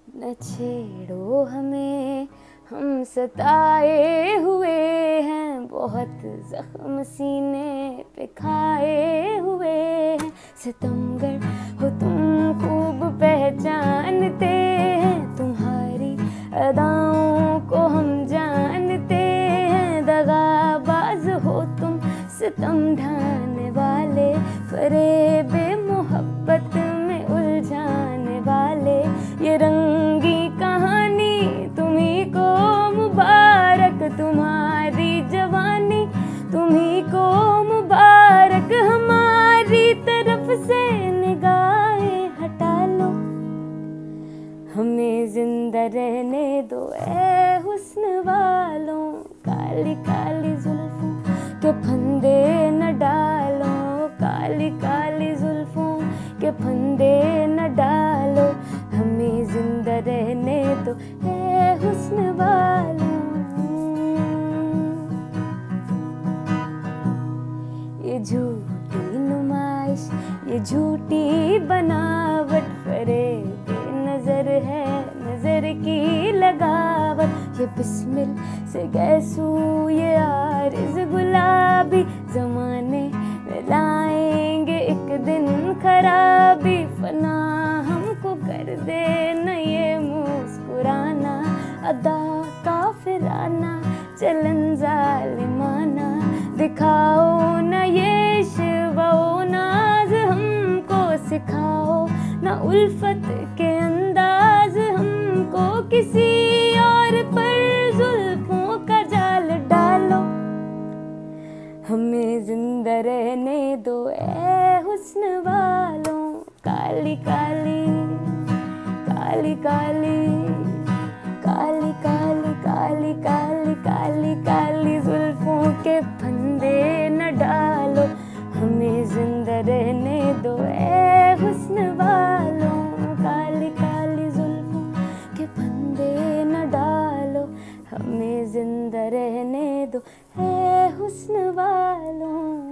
न छेड़ो हमें, हम सताए हुए हैं, बहुत जख्म सीने पे खाए हुए हैं। सितमगर हो तुम खूब पहचानते हैं, तुम्हारी अदाओं को हम जानते हैं। दगाबाज हो तुम, सितम ढाने वाले, फरेबे मोहब्बत में उलझाने वाले। ये रंगी कहानी तुम्ही को मुबारक, तुम्हारी जवानी तुम्ही को मुबारक। हमारी तरफ से निगाहें हटा लो, हमें जिंदा रहने दो ए हुस्न वालों। काली काली जुल्फों के फंदे न डालो, काली काली जुल्फों के फंदे न डालो। हमें जिंदा रहने दो ए हुस्न वालों। ये झूठी नुमाइश, ये झूठी बनावट, फरेब नजर है नजर की लगावट। ये बिस्मिल से गैसू, ये आरिज़ गुलाबी, जमाने में लाएंगे एक दिन खराबी। फना हमको कर दे न ये मुस्कुराना, अदा काफिराना चलन जालिमाना। दिखाओ न ये शिवा नाज हमको, सिखाओ न उल्फत के अंदाज हमको। किसी और पर जुल्फों का जाल डालो, हमें जिंदा रहने दो ए हुस्न वालों। काली काली काली काली काली काली काली काली काली काली जुल्फों के फंदे न डालो, हमें जिंदा रहने दो ए हुस्न वालों। काली काली जुल्फों के फंदे न डालो, हमें जिंदा रहने दो ए हुस्न वालों।